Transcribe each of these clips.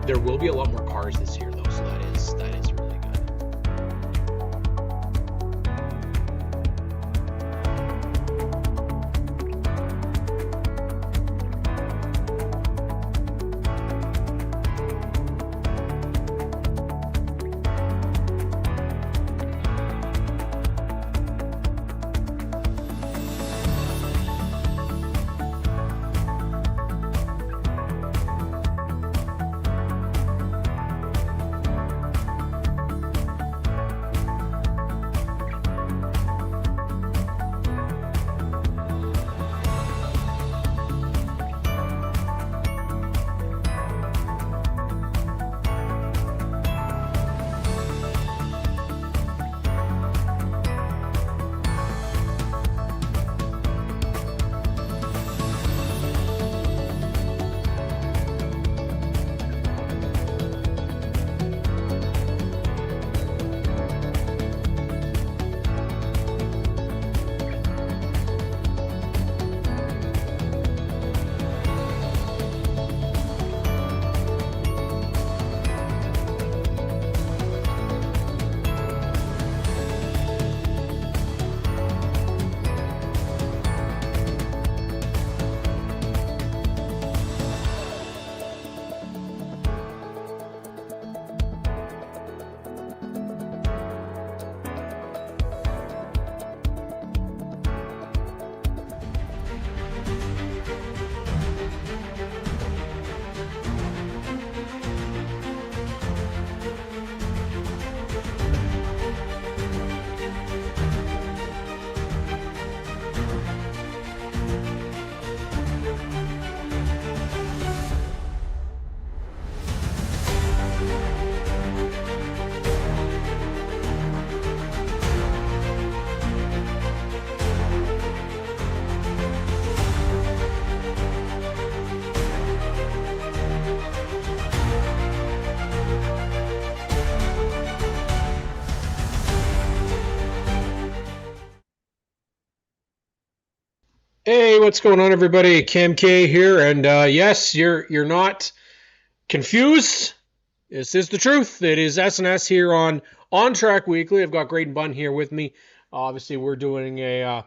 There will be a lot more cars this year, though, so that is really good. Hey, what's going on, everybody? Cam K here, and yes, you're not confused. This is the truth. It is S&S here on ONTrack Weekly. I've got Graydon Bunn here with me. Obviously, we're doing a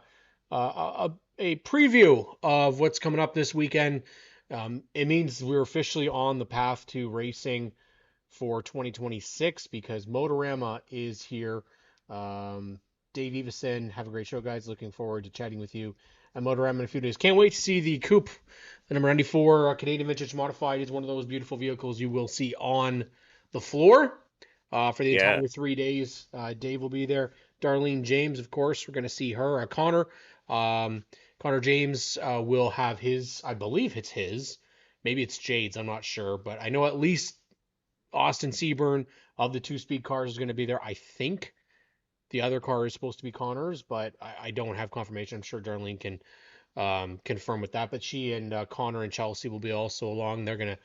preview of what's coming up this weekend. It means we're officially on the path to racing for 2026 because Motorama is here. Dave Evison, have a great show, guys. Looking forward to chatting with you at Motorama in a few days. Can't wait to see the Coupe, the number 94 Canadian Vintage Modified. Is one of those beautiful vehicles you will see on the floor for the entire 3 days. Dave will be there. Darlene James, of course, we're going to see her. Connor James will have his, I believe it's his. Maybe it's Jade's, I'm not sure. But I know at least Austin Seaburn of the two-speed cars is going to be there. I think the other car is supposed to be Connor's, but I don't have confirmation. I'm sure Darlene can confirm with that. But she and Connor and Chelsea will be also along. They're going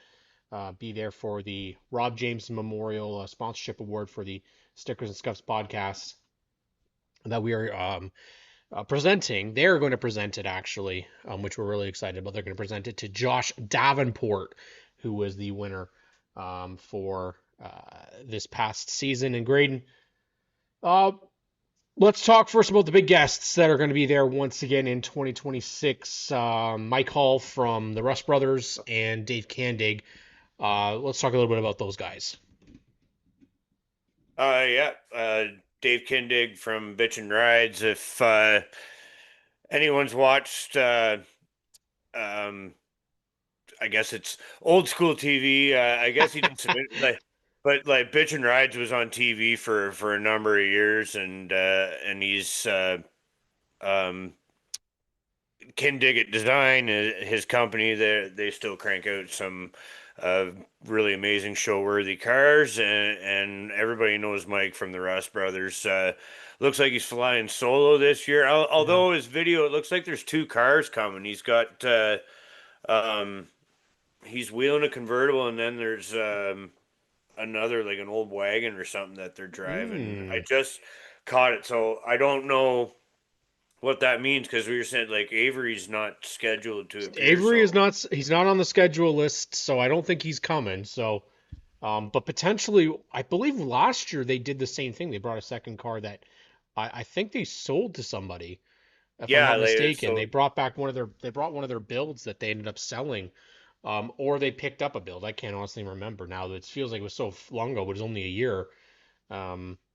to be there for the Rob James Memorial Sponsorship Award for the Stickers and Scuffs podcast that we are presenting. They're going to present it, actually, which we're really excited about. They're going to present it to Josh Davenport, who was the winner for this past season. And Graydon, let's talk first about the big guests that are going to be there once again in 2026. Mike Hall from the Rust Brothers and Dave Candig. Let's talk a little bit about those guys. Dave Kindig from Bitchin' Rides. If anyone's watched, I guess it's old school TV. I guess he did some but Bitchin' Rides was on TV for a number of years, and he's Kindig at Design, his company. They still crank out some really amazing show-worthy cars, and everybody knows Mike from the Rust Brothers. Looks like he's flying solo this year. Although his video, it looks like there's two cars coming. He's got he's wheeling a convertible, and then there's another, like an old wagon or something that they're driving. I just caught it, so I don't know what that means, because we were saying like Avery's not scheduled to appear. Avery is not. He's not on the schedule list, so I don't think he's coming. So But potentially, I believe last year they did the same thing. They brought a second car that I think they sold to somebody, if I'm Yeah, not they mistaken. They so brought back they brought one of their builds that they ended up selling, or they picked up a build. I can't honestly remember now. It feels like it was so long ago, but it was only a year.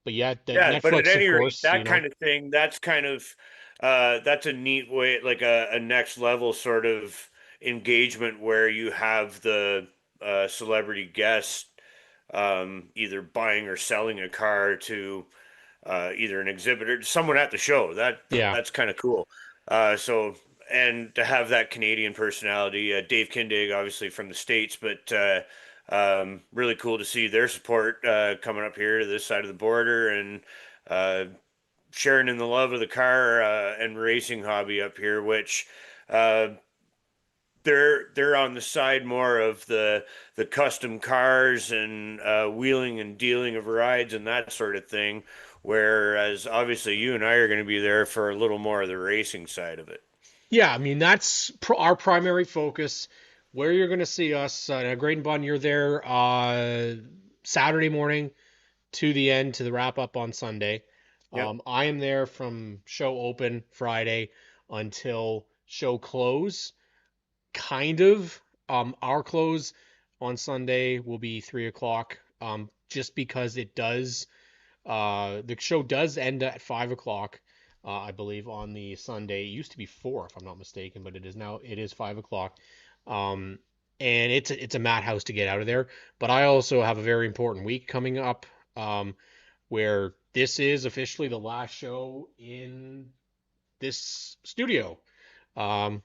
But yeah, the yeah, but at Netflix, of any rate, course, that kind of thing, that's kind of that's a neat way, like a next level sort of engagement where you have the celebrity guest either buying or selling a car to either an exhibitor, someone at the show. yeah, That's kind of cool. So and to have that Canadian personality, Dave Kindig, obviously from the States, but really cool to see their support coming up here to this side of the border and uh, sharing in the love of the car and racing hobby up here, which uh, they're on the side more of the custom cars and wheeling and dealing of rides and that sort of thing. Whereas obviously you and I are going to be there for a little more of the racing side of it. yeah. I mean, that's our primary focus. Where you're going to see us, Graydon Bond, you're there Saturday morning to the end to the wrap up on Sunday. Yep. I am there from show open Friday until show close. Kind of. Our close on Sunday will be 3 o'clock. Just because it does. The show does end at 5 o'clock. I believe on the Sunday. It used to be 4, if I'm not mistaken, but it is 5 o'clock. Um, and it's a madhouse to get out of there. But I also have a very important week coming up. Where this is officially the last show in this studio. Um,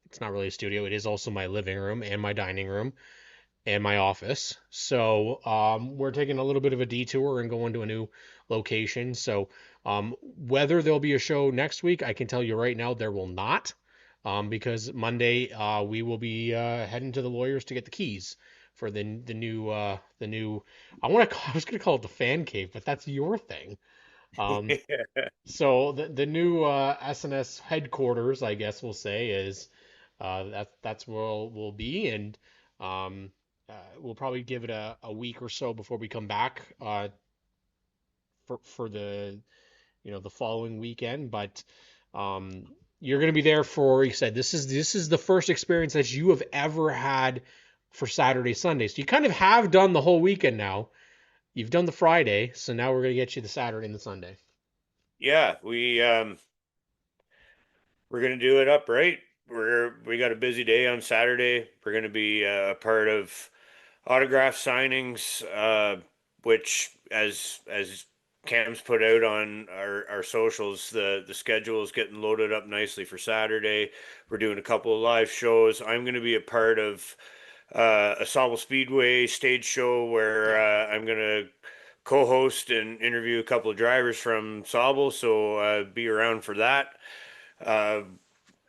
it's not really a studio. It is also my living room and my dining room and my office. So we're taking a little bit of a detour and going to a new location. So whether there'll be a show next week, I can tell you right now there will not. Because Monday we will be heading to the lawyers to get the keys for the new I was gonna call it the fan cave, but that's your thing. Um, so the new SNS headquarters, I guess we'll say, is that's where we'll be, and we'll probably give it a week or so before we come back for the the following weekend. But um, you're going to be there for, like you said, this is the first experience that you have ever had for Saturday, Sunday. So you kind of have done the whole weekend now. You've done the Friday, so now we're going to get you the Saturday and the Sunday. Yeah, we're gonna do it upright. We got a busy day on Saturday. We're gonna be a part of autograph signings, which as Cam's put out on our socials, the schedule is getting loaded up nicely for Saturday. We're doing a couple of live shows. I'm going to be a part of a Sauble Speedway stage show where Yep. I'm going to co-host and interview a couple of drivers from Sauble, so be around for that. Uh,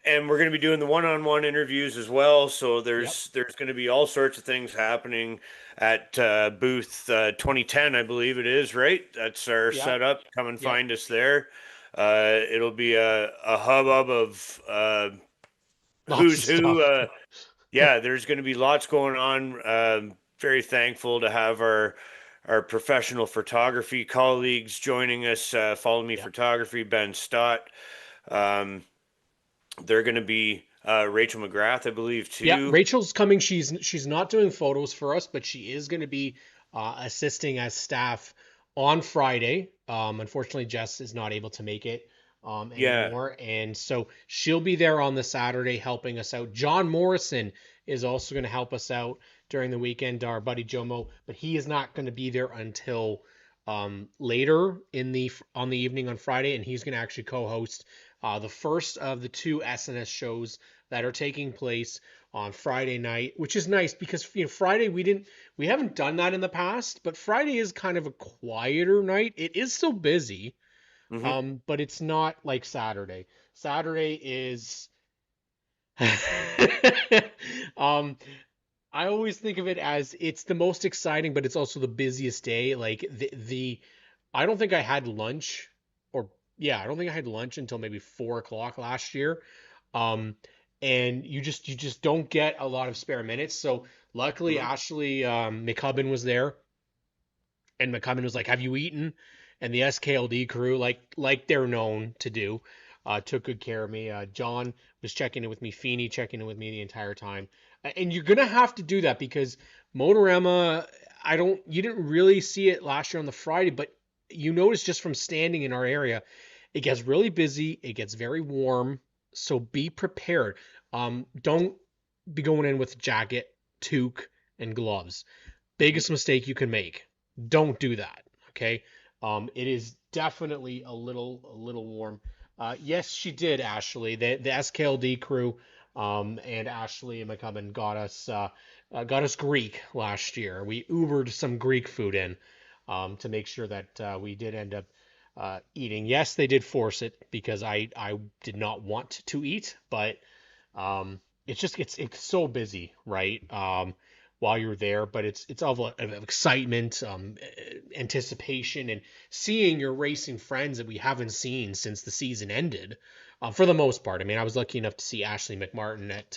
and we're going to be doing the one-on-one interviews as well. So Yep. there's going to be all sorts of things happening at booth 2010, I believe it is. Right, that's our Yep. setup. Come and Yep. find us there. It'll be a hubbub of Lots of who's who. stuff. Yeah, there's going to be lots going on. Very thankful to have our professional photography colleagues joining us. Follow Me Yep. Photography, Ben Stott. Um, they're going to be Rachel McGrath, I believe, Yeah, too. Rachel's coming. She's not doing photos for us, but she is going to be assisting as staff on Friday. Unfortunately, Jess is not able to make it Yeah, anymore, and so she'll be there on the Saturday helping us out. John Morrison is also going to help us out during the weekend. Our buddy Jomo, but he is not going to be there until later on the evening on Friday, and he's going to actually co-host the first of the two SNS shows that are taking place on Friday night, which is nice because Friday we haven't done that in the past, but Friday is kind of a quieter night. It is still busy, hmm but it's not like Saturday. Saturday is um I always think of it as it's the most exciting, but it's also the busiest day. Like the I don't think I had lunch or yeah, I don't think I had lunch until maybe 4 o'clock last year. Um, and you just don't get a lot of spare minutes. So luckily hmm Ashley McCubbin was there. And McCummon was like, "Have you eaten?" And the SKLD crew, like they're known to do, took good care of me. John was checking in with me, Feeney checking in with me the entire time. And you're gonna have to do that because Motorama, you didn't really see it last year on the Friday, but you notice just from standing in our area, it gets really busy, it gets very warm, so be prepared. Don't be going in with a jacket, toque, and gloves. Biggest mistake you can make. Don't do that. Okay. It is definitely a little warm. Yes, she did, Ashley. The SKLD crew, and Ashley and McCubbin got us Greek last year. We Ubered some Greek food in, to make sure that we did end up eating. Yes, they did force it because I did not want to eat, but it's so busy, right? While you're there, but it's all of excitement, anticipation, and seeing your racing friends that we haven't seen since the season ended, for the most part. I mean, I was lucky enough to see Ashley McMartin at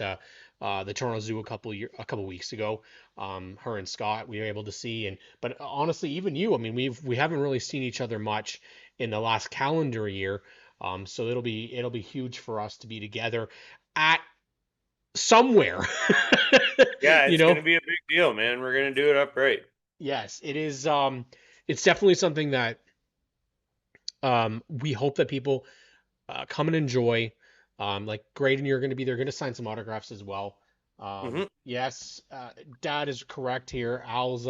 the Toronto Zoo a couple weeks ago. Her and Scott we were able to see, and but honestly, even you, I mean, we haven't really seen each other much in the last calendar year. So it'll be huge for us to be together at somewhere. Yeah, you it's going know to be a big deal, man. We're going to do it upright. Yes, it is. It's definitely something that we hope that people come and enjoy. Like Graydon, you're going to be there, going to sign some autographs as well. Hmm. Yes, Dad is correct here. Al's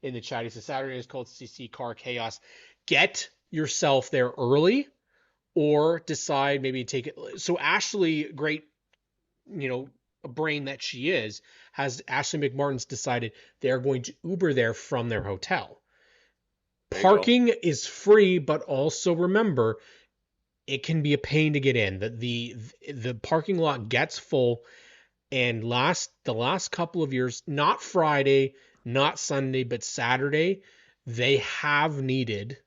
in the chat. He says Saturday is called CC Car Chaos. Get yourself there early, or decide maybe take it. So Ashley, great, you know, a brain that she is, has Ashley McMartin's decided they're going to Uber there from their hotel. There you go. Parking is free, but also remember it can be a pain to get in. The parking lot gets full, and the last couple of years, not Friday, not Sunday, but Saturday, they have needed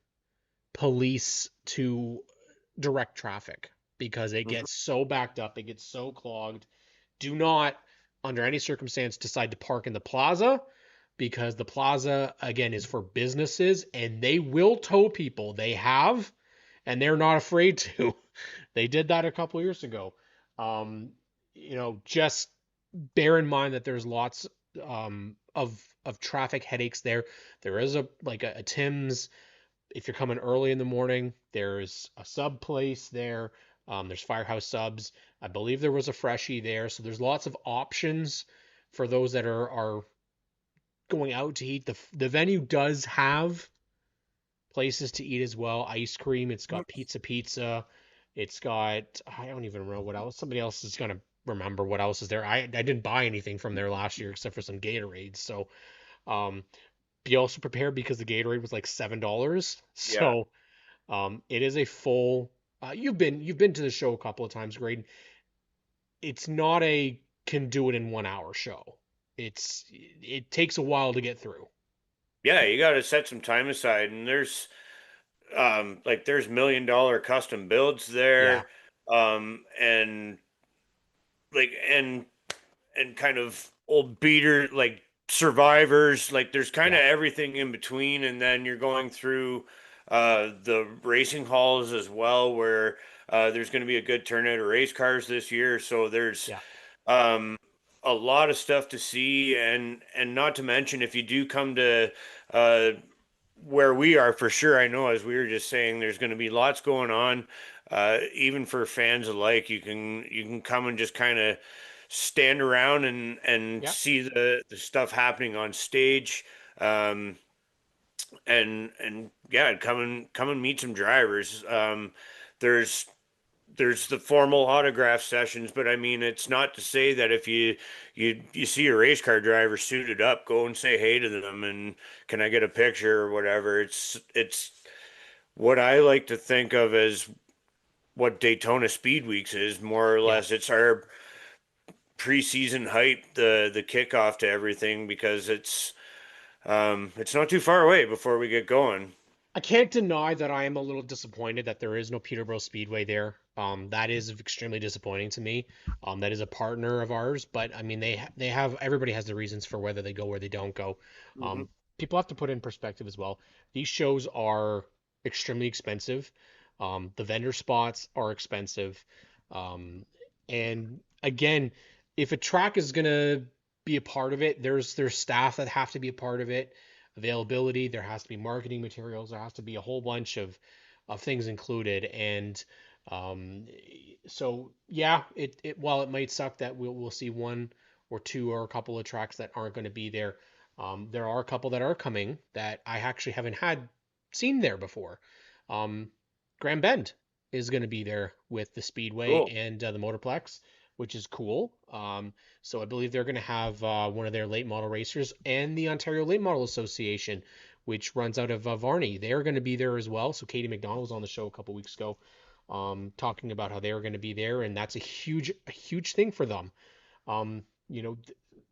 police to direct traffic because it Hmm. gets so backed up, it gets so clogged. Do not, under any circumstance, decide to park in the plaza because the plaza, again, is for businesses and they will tow people. They have, and they're not afraid to. They did that a couple years ago. Um, just bear in mind that there's lots of traffic headaches there. There is a Tim's if you're coming early in the morning. There's a sub place there. There's Firehouse Subs. I believe there was a Freshie there. So there's lots of options for those that are going out to eat. The venue does have places to eat as well. Ice cream. It's got pizza. It's got I don't even know what else. Somebody else is gonna remember what else is there. I didn't buy anything from there last year except for some Gatorades. So um, be also prepared because the Gatorade was like $7. Yeah. So it is a full. You've been to the show a couple of times, Graydon. It's not a can do it in 1 hour show. It takes a while to get through. Yeah, you got to set some time aside, and there's $1 million custom builds Yeah, there, and like and kind of old beater like survivors, like there's kind of yeah, everything in between, and then you're going through the racing halls as well, where there's going to be a good turnout of race cars this year, so there's yeah, um a lot of stuff to see, and not to mention if you do come to uh where we are, for sure, I know, as we were just saying, there's going to be lots going on. Even for fans alike, you can come and just kind of stand around and yeah. see the stuff happening on stage. Um, and yeah, come and meet some drivers. There's there's the formal autograph sessions, but I mean, it's not to say that if you see a race car driver suited up, go and say hey to them and can I get a picture or whatever. It's what I like to think of as what Daytona Speed Weeks is, more or Yeah. less. It's our preseason hype, the kickoff to everything, because it's not too far away before we get going. I can't deny that I am a little disappointed that there is no Peterborough Speedway there. That is extremely disappointing to me. That is a partner of ours, but I mean they have everybody has their reasons for whether they go or they don't go. Hmm. people have to put in perspective as well. These shows are extremely expensive. The vendor spots are expensive. Um, and again, if a track is gonna be a part of it, there's staff that have to be a part of it. Availability, there has to be marketing materials, there has to be a whole bunch of things included. And um, so yeah, it while it might suck that we'll see one or two or a couple of tracks that aren't going to be there, there are a couple that are coming that I actually haven't had seen there before. Um, Grand Bend is going to be there with the Speedway Cool. and the Motorplex, which is cool. So I believe they're going to have one of their late model racers and the Ontario Late Model Association, which runs out of Varney. They're going to be there as well. So Katie McDonald was on the show a couple weeks ago, talking about how they were going to be there, and that's a huge thing for them. You know,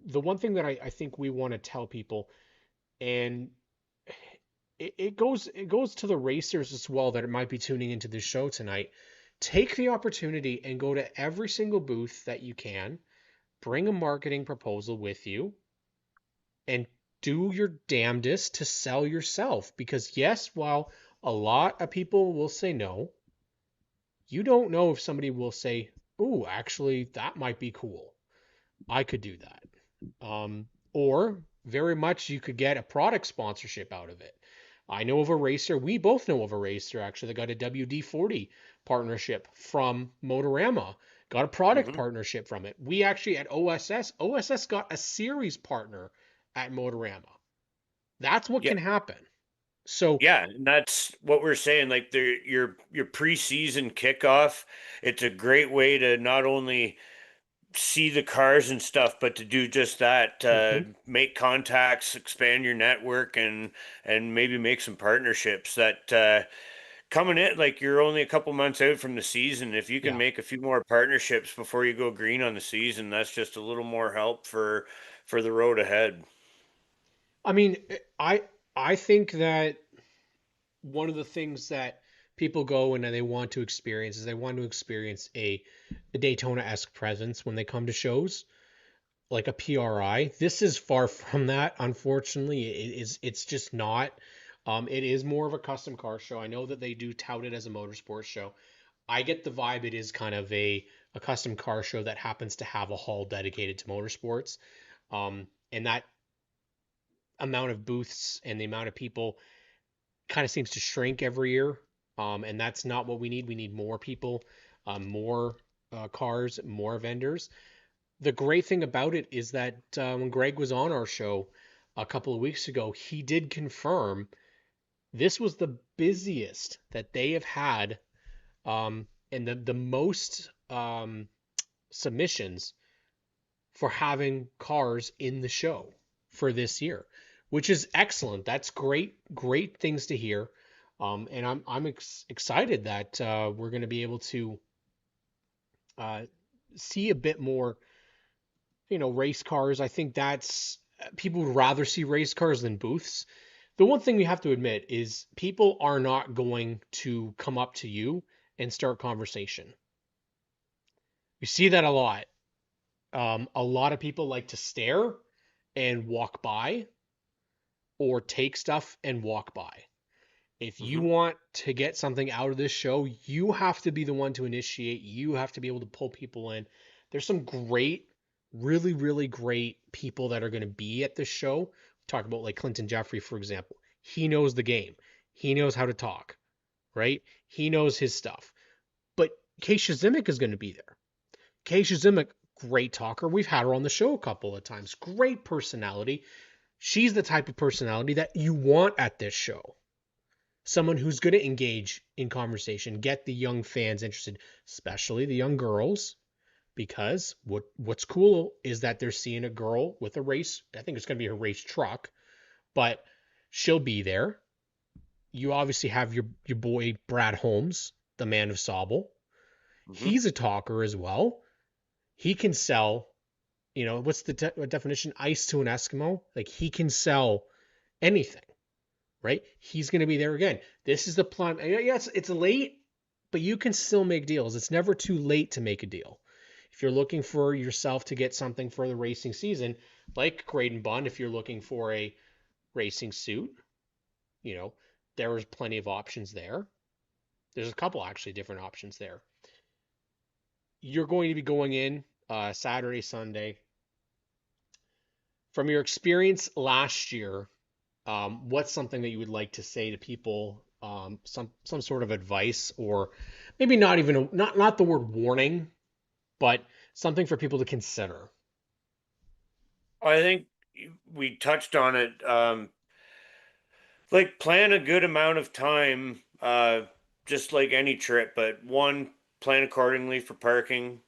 the one thing that I think we want to tell people, and it goes to the racers as well that might be tuning into this show tonight. Take the opportunity and go to every single booth that you can. Bring a marketing proposal with you and do your damnedest to sell yourself. Because yes, while a lot of people will say no, you don't know if somebody will say, "Ooh, actually, that might be cool. I could do that." Or very much you could get a product sponsorship out of it. I know of a racer, we both know of a racer actually that got a WD-40 partnership from Motorama, got a product Hmm. partnership from it. We actually at OSS got a series partner at Motorama. That's what Yeah. can happen. So, Yeah, and that's what we're saying. Like your preseason kickoff, it's a great way to not only see the cars and stuff, but to do just that, mhm, make contacts, expand your network, and maybe make some partnerships that coming in, like you're only a couple months out from the season. If you can yeah. make a few more partnerships before you go green on the season, that's just a little more help for the road ahead. I mean, I I think that one of the things that people go and they want to experience is they want to experience a Daytona-esque presence when they come to shows, like a PRI. This is far from that, unfortunately. It's just not. It is more of a custom car show. I know that they do tout it as a motorsports show. I get the vibe it is kind of a custom car show that happens to have a hall dedicated to motorsports. And that amount of booths and the amount of people kind of seems to shrink every year. And that's not what we need. We need more people, more cars, more vendors. The great thing about it is that when Greg was on our show a couple of weeks ago, he did confirm this was the busiest that they have had, and the most submissions for having cars in the show for this year, which is excellent. That's great, great things to hear. And I'm excited that we're going to be able to uh, see a bit more, race cars. I think that's people would rather see race cars than booths. The one thing we have to admit is people are not going to come up to you and start conversation. You see that a lot. A lot of people like to stare and walk by or take stuff and walk by. If you Hmm. want to get something out of this show, you have to be the one to initiate. You have to be able to pull people in. There's some great, really, really great people that are going to be at this show. Talk about like Clinton Jeffrey, for example. He knows the game. He knows how to talk, right? He knows his stuff. But Keisha Zimick is going to be there. Keisha Zimick, great talker. We've had her on the show a couple of times. Great personality. She's the type of personality that you want at this show, someone who's going to engage in conversation, get the young fans interested, especially the young girls, because what's cool is that they're seeing a girl with a race. I think it's going to be her race truck, but she'll be there. You obviously have your boy Brad Holmes, the man of Sobel. Hmm. He's a talker as well. He can sell. What's the definition? Ice to an Eskimo. Like he can sell anything, right? He's going to be there again. This is the plan. Yeah, it's late, but you can still make deals. It's never too late to make a deal. If you're looking for yourself to get something for the racing season, like Graydon Bond, if you're looking for racing suit, you know, there was plenty of options there. There's a couple actually different options there. You're going to be going in Saturday, Sunday. From your experience last year, what's something that you would like to say to people? Some sort of advice, or maybe not even not the word warning, but something for people to consider. I think we touched on it. Like plan a good amount of time, just like any trip, but one, plan accordingly for parking.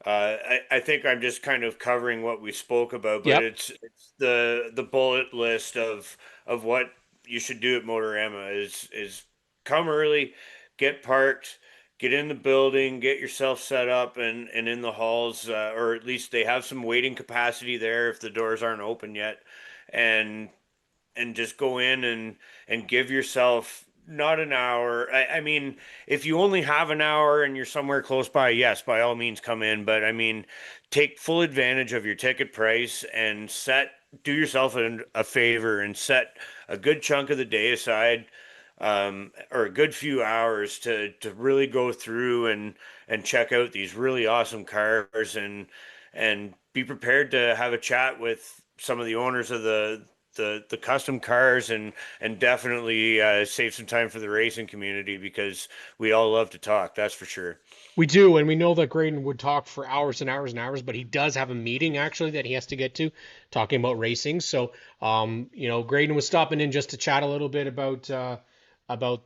I think I'm just kind of covering what we spoke about, but Yep. it's the bullet list of what you should do at Motorama is come early, get parked, get in the building, get yourself set up and in the halls, or at least they have some waiting capacity there if the doors aren't open yet, and just go in and give yourself not an hour. I mean, if you only have an hour and you're somewhere close by, yes, by all means come in. But I mean, take full advantage of your ticket price and do yourself a favor and set a good chunk of the day aside, or a good few hours to really go through and check out these really awesome cars and be prepared to have a chat with some of the owners of the custom cars and definitely save some time for the racing community because we all love to talk, that's for sure. We do, and we know that Graydon would talk for hours and hours and hours, but he does have a meeting actually that he has to get to, talking about racing. So, Graydon was stopping in just to chat a little bit about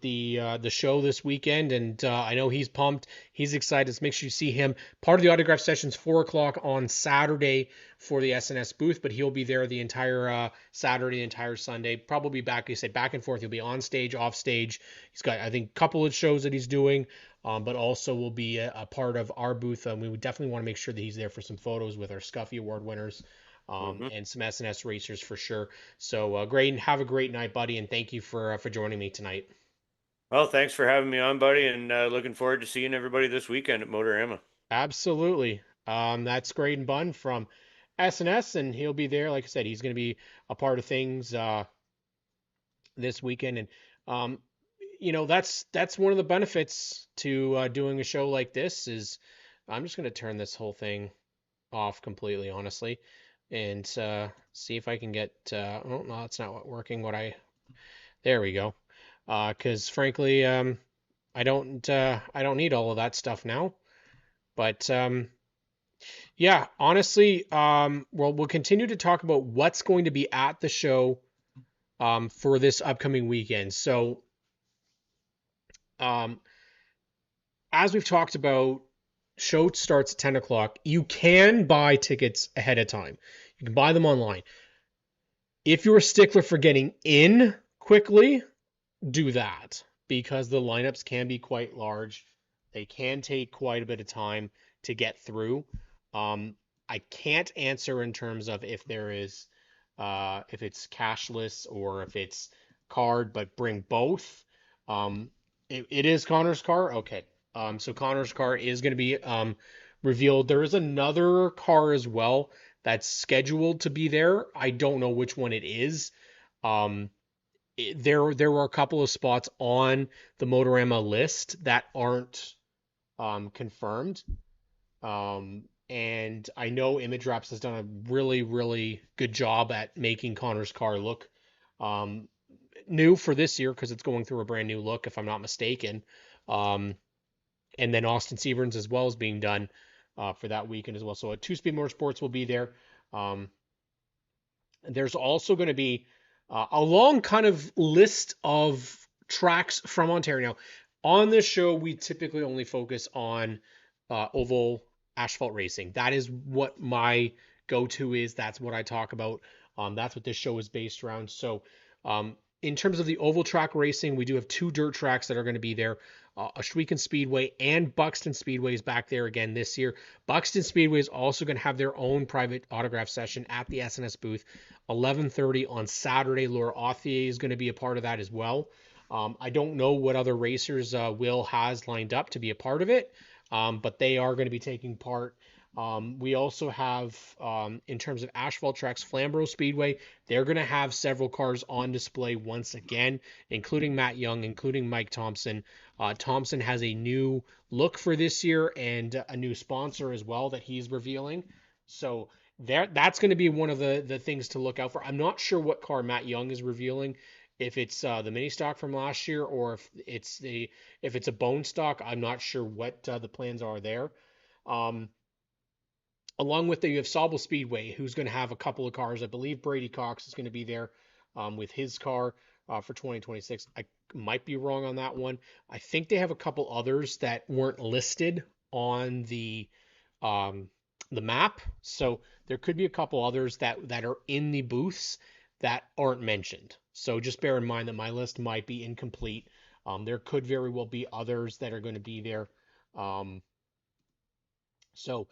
the show this weekend, and I know he's pumped. He's excited. So make sure you see him. Part of the autograph session's 4 o'clock on Saturday for the SNS booth, but he'll be there the entire Saturday, the entire Sunday. Probably back, you say back and forth. He'll be on stage, off stage. He's got, I think, a couple of shows that he's doing. But also will be a part of our booth. We would definitely want to make sure that he's there for some photos with our Scuffy Award winners, Hmm. and some SNS racers for sure. So, Graydon, have a great night, buddy, and thank you for joining me tonight. Well, thanks for having me on, buddy, and looking forward to seeing everybody this weekend at Motorama. Absolutely. That's Graydon Bunn from SNS, and he'll be there. Like I said, he's going to be a part of things this weekend, and um, that's one of the benefits to doing a show like this. Is I'm just going to turn this whole thing off completely, honestly, and see if I can get. Oh no, that's not what working. What I There we go. Because frankly, I don't need all of that stuff now. But yeah, honestly, we'll continue to talk about what's going to be at the show for this upcoming weekend. So um, as we've talked about, show starts at 10 o'clock. You can buy tickets ahead of time. You can buy them online. If you're a stickler for getting in quickly, do that because the lineups can be quite large. They can take quite a bit of time to get through. Um, I can't answer in terms of if it's cashless or if it's card, but bring both. It is Connor's car. Okay. So Connor's car is going to be revealed. There is another car as well that's scheduled to be there. I don't know which one it is. Um, there were a couple of spots on the Motorama list that aren't confirmed. And I know Image Wraps has done a really, really good job at making Connor's car look um, new for this year because it's going through a brand new look, if I'm not mistaken. Um, and then Austin Seaburns as well is being done for that weekend as well. So a Two Speed Motorsports will be there. Um, there's also going to be a long kind of list of tracks from Ontario. Now, on this show, we typically only focus on oval asphalt racing. That is what my go-to is. That's what I talk about. That's what this show is based around. So, in terms of the oval track racing, we do have two dirt tracks that are going to be there. Ashwegan Speedway and Buxton Speedway is back there again this year. Buxton Speedway is also going to have their own private autograph session at the SNS booth, 11:30 on Saturday. Laura Authier is going to be a part of that as well. I don't know what other racers Will has lined up to be a part of it, but they are going to be taking part We also have, in terms of asphalt tracks, Flamborough Speedway. They're going to have several cars on display once again, including Matt Young, including Mike Thompson. Thompson has a new look for this year and a new sponsor as well that he's revealing. So that's going to be one of the things to look out for. I'm not sure what car Matt Young is revealing. If it's the mini stock from last year or if it's a bone stock, I'm not sure what the plans are there. Um, Along with that, you have Sauble Speedway, who's going to have a couple of cars. I believe Brady Cox is going to be there with his car for 2026. I might be wrong on that one. I think they have a couple others that weren't listed on um, the map, so there could be a couple others that are in the booths that aren't mentioned. So just bear in mind that my list might be incomplete. There could very well be others that are going to be there. Um, so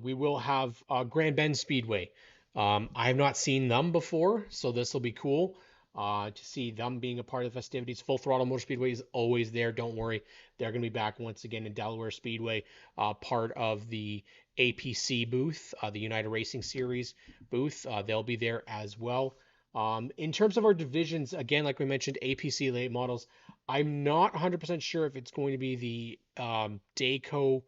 we will have Grand Bend Speedway. I have not seen them before, so this will be cool to see them being a part of the festivities. Full Throttle Motor Speedway is always there. Don't worry, they're going to be back once again in Delaware Speedway, part of the APC booth, the United Racing Series booth. They'll be there as well. In terms of our divisions, again, like we mentioned, APC late models. I'm not 100% sure if it's going to be the Dayco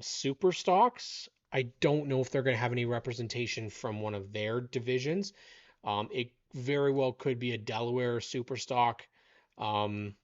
super stocks. I don't know if they're going to have any representation from one of their divisions. It very well could be a Delaware super stock um,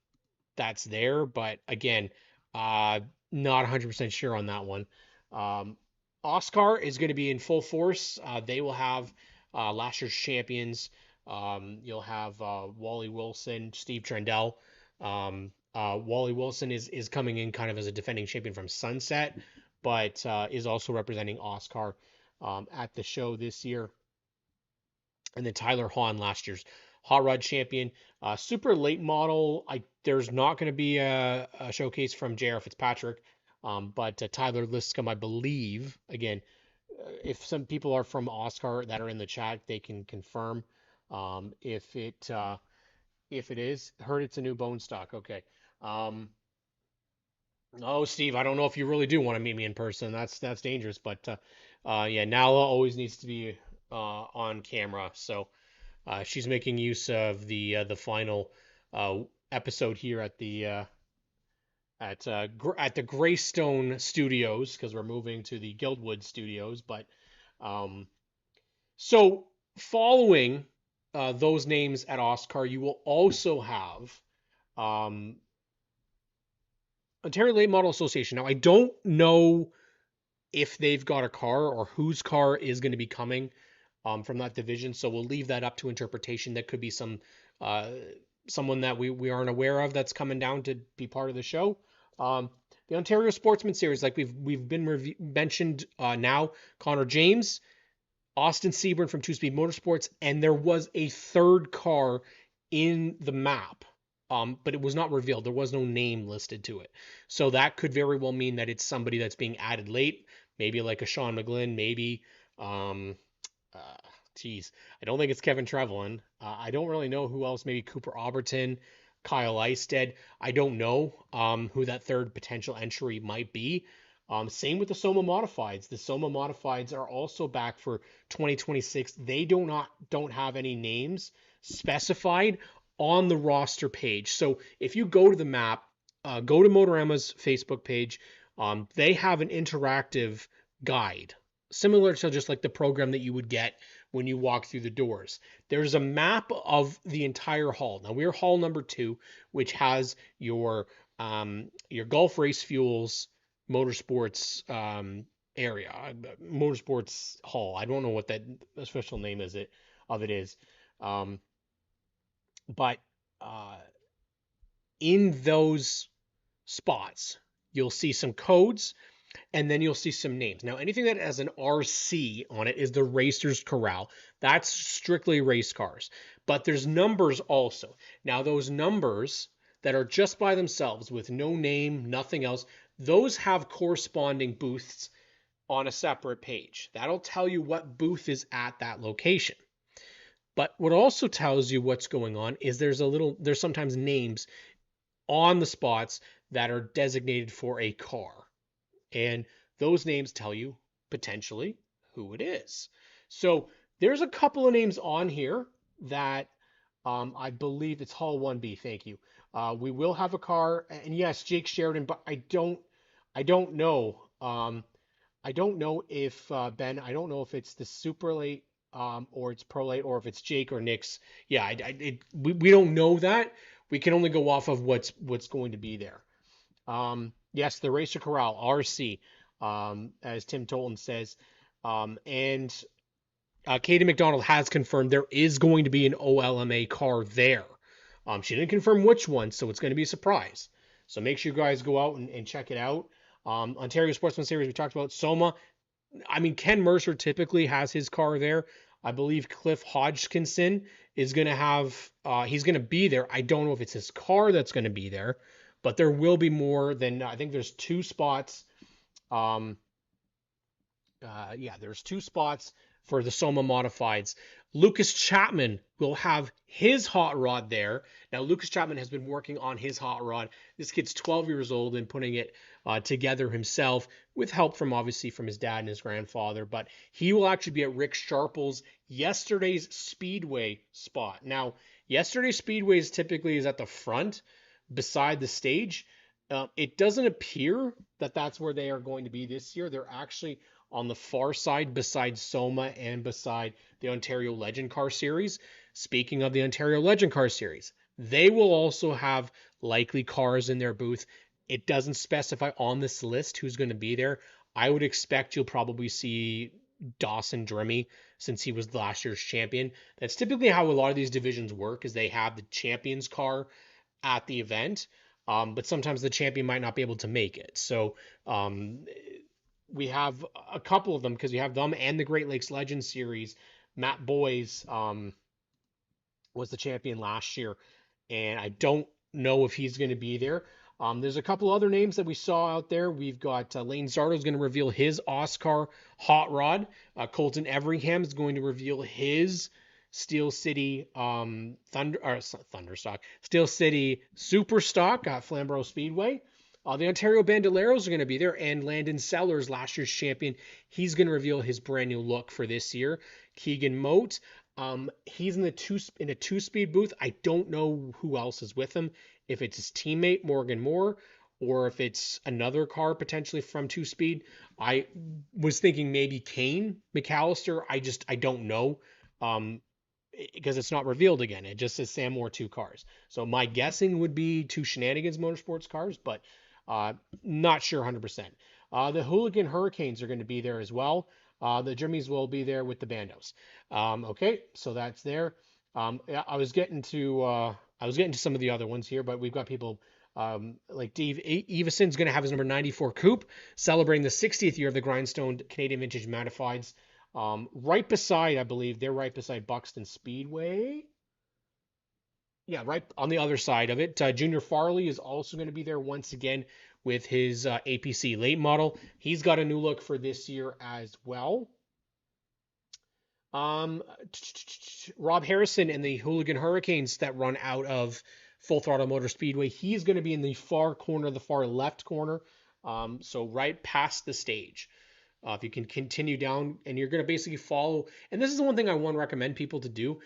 that's there, but again, not 100% sure on that one. Um, Oscar is going to be in full force. They will have last year's champions. You'll have Wally Wilson, Steve Trendell. Wally Wilson is coming in kind of as a defending champion from Sunset, but is also representing Oscar at the show this year. And then Tyler Hahn, last year's Hot Rod champion. Super late model. There's not going to be a showcase from J.R. Fitzpatrick, but Tyler Liscombe, I believe. Again, if some people are from Oscar that are in the chat, they can confirm if it is. Heard it's a new bone stock. Okay. Um, oh, Steve, I don't know if you really do want to meet me in person. That's dangerous. But yeah, Nala always needs to be on camera. So she's making use of the final uh, episode here at the Greystone Studios because we're moving to the Guildwood Studios. But um, so following those names at Oscar, you will also have um, Ontario Late Model Association. Now I don't know if they've got a car or whose car is going to be coming from that division. So we'll leave that up to interpretation. That could be uh, someone that we aren't aware of that's coming down to be part of the show. Um, the Ontario Sportsman Series, like we've been mentioned now, Connor James, Austin Seaburn from Two Speed Motorsports, and there was a third car in the map, but it was not revealed. There was no name listed to it. So that could very well mean that it's somebody that's being added late, maybe like a Sean McGlynn, maybe. Um, uh, Geez, I don't think it's Kevin Trevelyan. I don't really know who else. Maybe Cooper Alberton, Kyle Eisted. I don't know who that third potential entry might be. Same with the Soma Modifieds. The Soma Modifieds are also back for 2026. They don't have any names specified on the roster page. So if you go to the map, go to Motorama's Facebook page. They have an interactive guide, similar to just like the program that you would get when you walk through the doors. There's a map of the entire hall. Now we're hall number 2, which has your Gulf Race Fuels motorsports area, motorsports hall. I don't know what that official name of it is, um, but uh, in those spots, you'll see some codes and then you'll see some names. Now, anything that has an RC on it is the Racers Corral. That's strictly race cars. But there's numbers also. Now, those numbers that are just by themselves with no name, nothing else, those have corresponding booths on a separate page. That'll tell you what booth is at that location. But what also tells you what's going on is there's sometimes names on the spots that are designated for a car. And those names tell you potentially who it is. So there's a couple of names on here that I believe it's Hall 1B. Thank you. We will have a car, and yes, Jake Sheridan, but I don't know. I don't know if Ben. I don't know if it's the super late, or it's pro late, or if it's Jake or Nick's. Yeah, we don't know that. We can only go off of what's going to be there. Yes, the Racer Corral RC, as Tim Tolton says, and Katie McDonald has confirmed there is going to be an OLMA car there. She didn't confirm which one, so it's going to be a surprise. So make sure you guys go out and check it out. Ontario Sportsman Series, we talked about Soma. I mean, Ken Mercer typically has his car there. I believe Cliff Hodgkinson is going to have, he's going to be there. I don't know if it's his car that's going to be there, but there will be more than, I think there's two spots. Um, yeah, there's two spots for the Soma Modifieds. Lucas Chapman will have his hot rod there. Now, Lucas Chapman has been working on his hot rod. This kid's 12 years old and putting it together himself with help from obviously from his dad and his grandfather. But he will actually be at Rick Sharple's yesterday's Speedway spot. Now, yesterday's Speedway is typically is at the front beside the stage. It doesn't appear that that's where they are going to be this year. They're actually on the far side beside Soma and beside the Ontario Legend Car Series. Speaking of the Ontario Legend Car Series, they will also have likely cars in their booth. It doesn't specify on this list who's going to be there. I would expect you'll probably see Dawson Drimmy since he was last year's champion. That's typically how a lot of these divisions work is they have the champion's car at the event. But sometimes the champion might not be able to make it. So we have a couple of them because we have them and the Great Lakes Legends Series. Matt Boys was the champion last year, and I don't know if he's going to be there. There's a couple other names that we saw out there. We've got Lane Zardo is going to reveal his Oscar hot rod. Colton Everingham is going to reveal his Steel City Thunderstock, Steel City Superstock at Flamborough Speedway. The Ontario Bandoleros are going to be there, and Landon Sellers, last year's champion, he's going to reveal his brand new look for this year. Keegan Moat, he's in a two-speed booth. I don't know who else is with him. If it's his teammate Morgan Moore, or if it's another car potentially from two speed. I was thinking maybe Kane McAllister. I don't know. Because it's not revealed again. It just says Sam Moore 2 cars. So my guessing would be 2 Shenanigans Motorsports cars, but not sure 100%. The Hooligan Hurricanes are going to be there as well. The Jimmies will be there with the Bandos. Okay, so that's there. Yeah, I was getting to some of the other ones here, but we've got people like Dave Evason's going to have his number 94 coupe, celebrating the 60th year of the Grindstone Canadian Vintage Modifieds. Right beside, I believe, they're right beside Buxton Speedway. Yeah, right on the other side of it. Junior Farley is also going to be there once again with his APC late model. He's got a new look for this year as well. Rob Harrison and the Hooligan Hurricanes that run out of Full Throttle Motor Speedway. He's going to be in the far corner, the far left corner. So right past the stage. If you can continue down and you're going to basically follow, and this is the one thing I want to recommend people to do,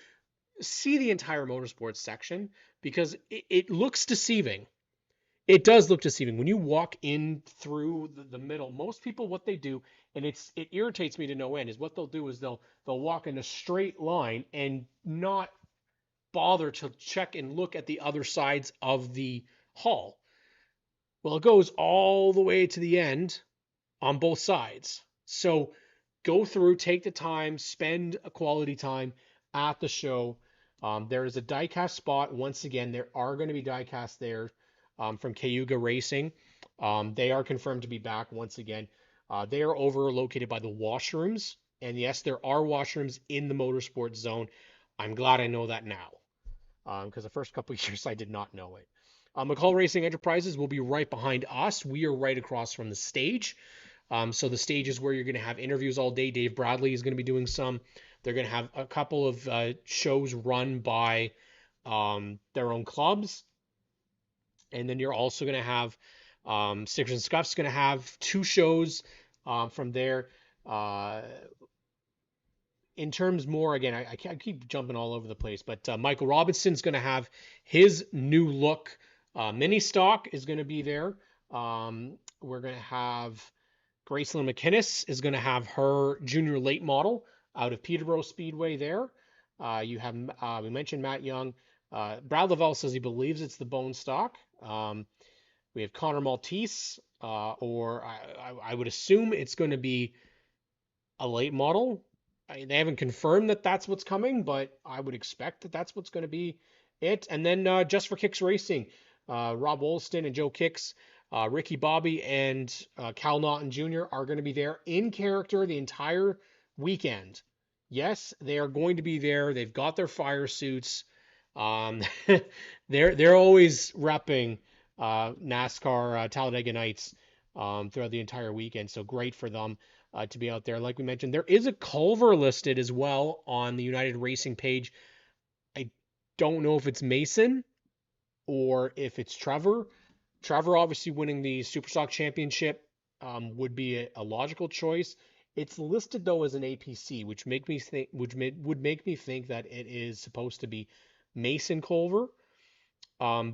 see the entire motorsports section because it looks deceiving. It does look deceiving when you walk in through the middle. Most people, what they do, and it irritates me to no end, is what they'll do is they'll walk in a straight line and not bother to check and look at the other sides of the hall. Well, it goes all the way to the end on both sides. So go through, take the time, spend a quality time at the show. There is a diecast spot. Once again, there are going to be diecast there from Cayuga Racing. They are confirmed to be back once again. They are over located by the washrooms. And yes, there are washrooms in the motorsports zone. I'm glad I know that now because the first couple of years I did not know it. McCall Racing Enterprises will be right behind us. We are right across from the stage. So the stage is where you're going to have interviews all day. Dave Bradley is going to be doing some. They're going to have a couple of shows run by their own clubs. And then you're also going to have Stickers and Scuff's going to have 2 shows From there, uh, in terms more, again, I keep jumping all over the place, but Michael Robinson's going to have his new look. Mini stock is going to be there. We're going to have Graceland McInnes is going to have her junior late model out of Peterborough Speedway there. You have, we mentioned Matt Young. Brad Lavelle says he believes it's the bone stock. We have Connor Maltese, or I would assume it's going to be a late model. They haven't confirmed that that's what's coming, but I would expect that that's what's going to be it. And then Just for Kicks Racing, Rob Wolston and Joe Kicks, Ricky Bobby, and Cal Naughton Jr. are going to be there in character the entire weekend. Yes, they are going to be there. They've got their fire suits. Um, they're always repping NASCAR Talladega Nights throughout the entire weekend. So great for them to be out there. Like we mentioned, there is a Culver listed as well on the United Racing page. I don't know if it's Mason or if it's Trevor. Trevor obviously winning the Superstock Championship would be a logical choice. It's listed though as an APC, which make me think, would make me think that it is supposed to be Mason Culver,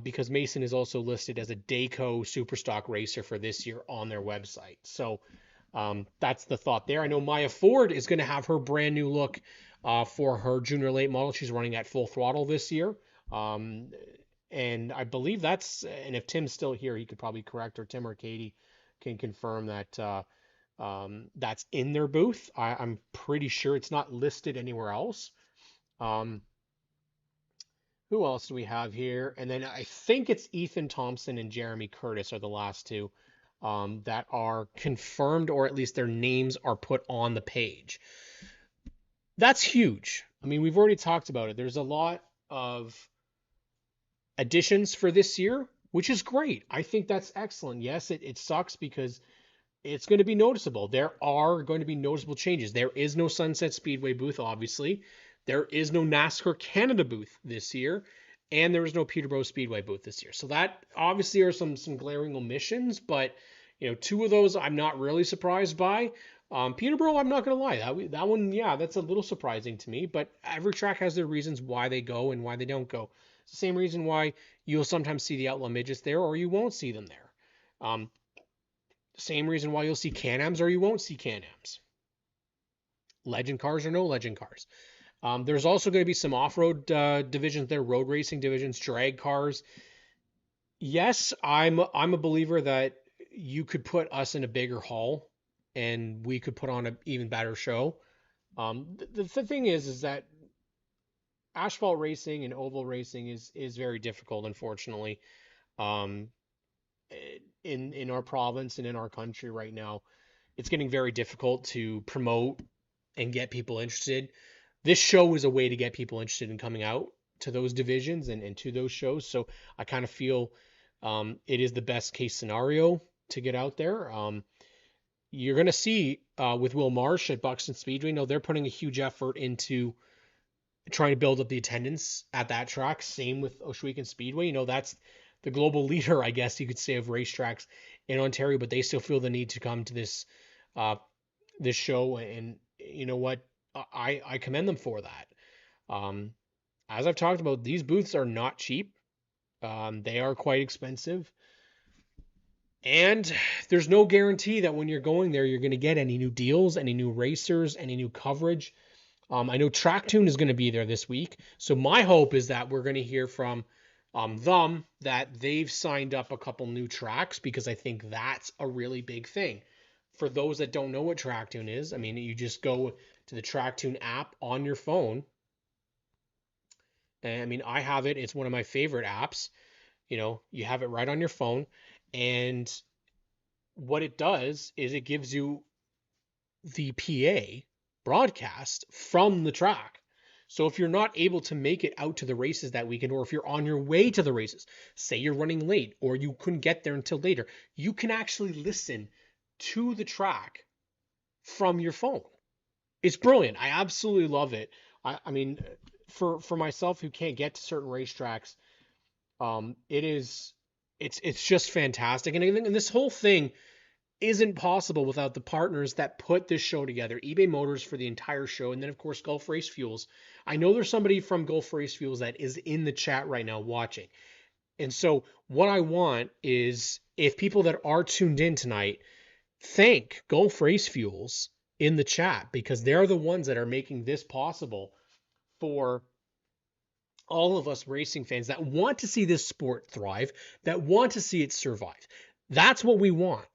because Mason is also listed as a Dayco Superstock racer for this year on their website. So that's the thought there. I know Maya Ford is going to have her brand new look for her junior late model. She's running at full throttle this year. Um, and I believe and if Tim's still here, he could probably correct, or Tim or Katie can confirm that that's in their booth. I'm pretty sure it's not listed anywhere else. Um, who else do we have here? And then I think it's Ethan Thompson and Jeremy Curtis are the last two that are confirmed, or at least their names are put on the page. That's huge. I mean, we've already talked about it. There's a lot of additions for this year, which is great. I think that's excellent. Yes, it sucks because it's going to be noticeable. There are going to be noticeable changes. There is no Sunset Speedway booth, obviously. There is no NASCAR Canada booth this year, and there is no Peterborough Speedway booth this year. So that obviously are some glaring omissions, but two of those I'm not really surprised by. Peterborough, I'm not going to lie, that one, yeah, that's a little surprising to me. But every track has their reasons why they go and why they don't go. It's the same reason why you'll sometimes see the Outlaw Midgets there, or you won't see them there. Same reason why you'll see Can-Ams or you won't see Can-Ams. Legend cars or no legend cars. There's also going to be some off-road divisions there, road racing divisions, drag cars. Yes, I'm a believer that you could put us in a bigger hall and we could put on an even better show. The thing is that asphalt racing and oval racing is very difficult, unfortunately. Um, in our province and in our country right now, it's getting very difficult to promote and get people interested. This show is a way to get people interested in coming out to those divisions and to those shows. So I kind of feel it is the best case scenario to get out there. You're going to see with Will Marsh at Buxton Speedway, they're putting a huge effort into trying to build up the attendance at that track. Same with Ohsweken Speedway. That's the global leader, I guess you could say, of racetracks in Ontario, but they still feel the need to come to this show. And you know what? I commend them for that. Um, as I've talked about, these booths are not cheap. They are quite expensive. And there's no guarantee that when you're going there, you're going to get any new deals, any new racers, any new coverage. I know Tracktune is going to be there this week. So my hope is that we're going to hear from them that they've signed up a couple new tracks, because I think that's a really big thing. For those that don't know what Tracktune is, I mean, you just go to the Tracktune app on your phone. And I mean, I have it. It's one of my favorite apps. You have it right on your phone. And what it does is it gives you the PA broadcast from the track. So if you're not able to make it out to the races that weekend, or if you're on your way to the races, say you're running late or you couldn't get there until later, you can actually listen to the track from your phone. It's brilliant. I absolutely love it. I mean, for myself who can't get to certain racetracks, it's just fantastic. And this whole thing isn't possible without the partners that put this show together. eBay Motors for the entire show, and then of course Gulf Race Fuels. I know there's somebody from Gulf Race Fuels that is in the chat right now watching. And so what I want is, if people that are tuned in tonight thank Gulf Race Fuels in the chat, because they're the ones that are making this possible for all of us racing fans that want to see this sport thrive, that want to see it survive. That's what we want.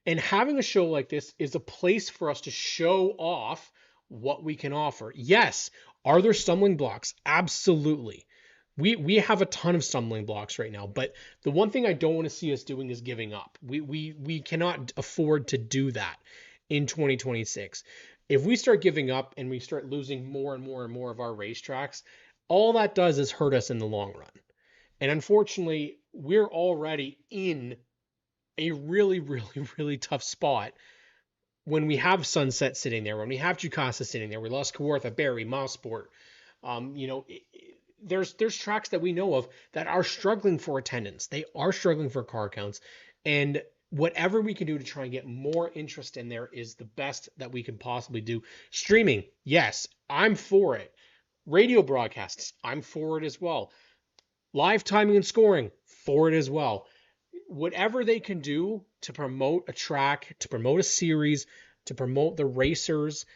And having a show like this is a place for us to show off what we can offer. Yes, are there stumbling blocks? Absolutely. We have a ton of stumbling blocks right now, but the one thing I don't want to see us doing is giving up. We cannot afford to do that in 2026. If we start giving up and we start losing more and more and more of our racetracks, all that does is hurt us in the long run. And unfortunately, we're already in a really, really, really tough spot when we have Sunset sitting there, when we have Jukasa sitting there, we lost Kawartha, Barry, Mosport. You know, there's tracks that we know of that are struggling for attendance. They are struggling for car counts, and whatever we can do to try and get more interest in there is the best that we can possibly do. Streaming, yes, I'm for it. Radio broadcasts, I'm for it as well. Live timing and scoring, for it as well. Whatever they can do to promote a track, to promote a series, to promote the racers,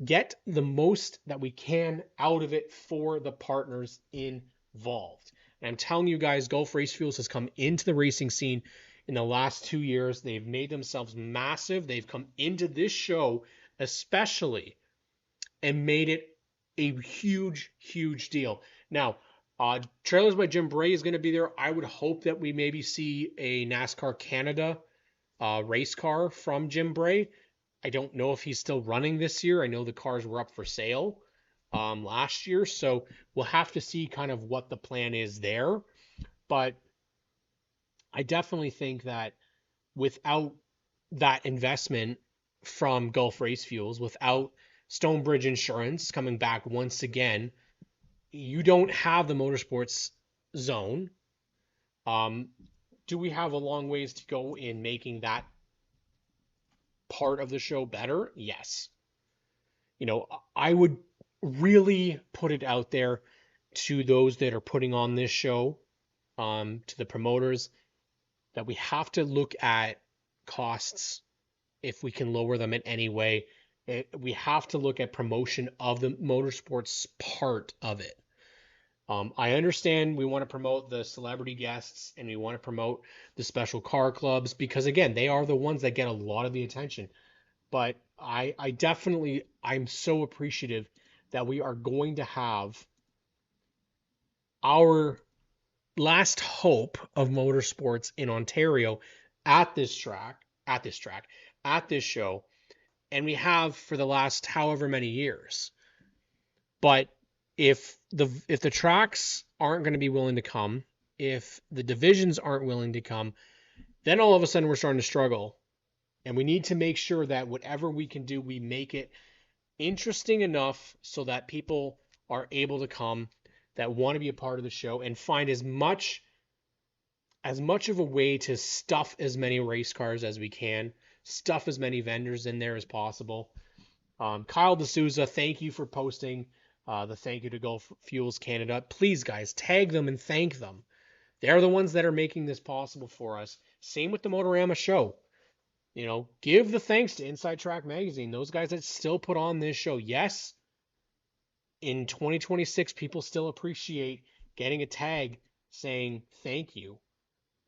get the most that we can out of it for the partners involved. And I'm telling you guys, Gulf Race Fuels has come into the racing scene in the last 2 years. They've made themselves massive. They've come into this show especially and made it a huge, huge deal. Now, Trailers by Jim Bray is going to be there. I would hope that we maybe see a NASCAR Canada race car from Jim Bray. I don't know if he's still running this year. I know the cars were up for sale last year, so we'll have to see kind of what the plan is there. But I definitely think that without that investment from Gulf Race Fuels, without Stonebridge Insurance coming back once again, you don't have the motorsports zone. Do we have a long ways to go in making that part of the show better? Yes. You know, I would really put it out there to those that are putting on this show, to the promoters, that we have to look at costs if we can lower them in any way. We have to look at promotion of the motorsports part of it. I understand we want to promote the celebrity guests and we want to promote the special car clubs because, again, they are the ones that get a lot of the attention. But I definitely, I'm so appreciative that we are going to have our last hope of motorsports in Ontario at this show, and we have for the last however many years. But if the tracks aren't going to be willing to come, if the divisions aren't willing to come, then all of a sudden we're starting to struggle. And we need to make sure that whatever we can do, we make it interesting enough so that people are able to come, that want to be a part of the show, and find as much of a way to stuff as many race cars as we can, stuff as many vendors in there as possible. Kyle D'Souza, thank you for posting the thank you to Gulf Fuels Canada. Please, guys, tag them and thank them. They're the ones that are making this possible for us. Same with the Motorama show. You know, give the thanks to Inside Track Magazine, those guys that still put on this show. Yes, in 2026, people still appreciate getting a tag saying thank you.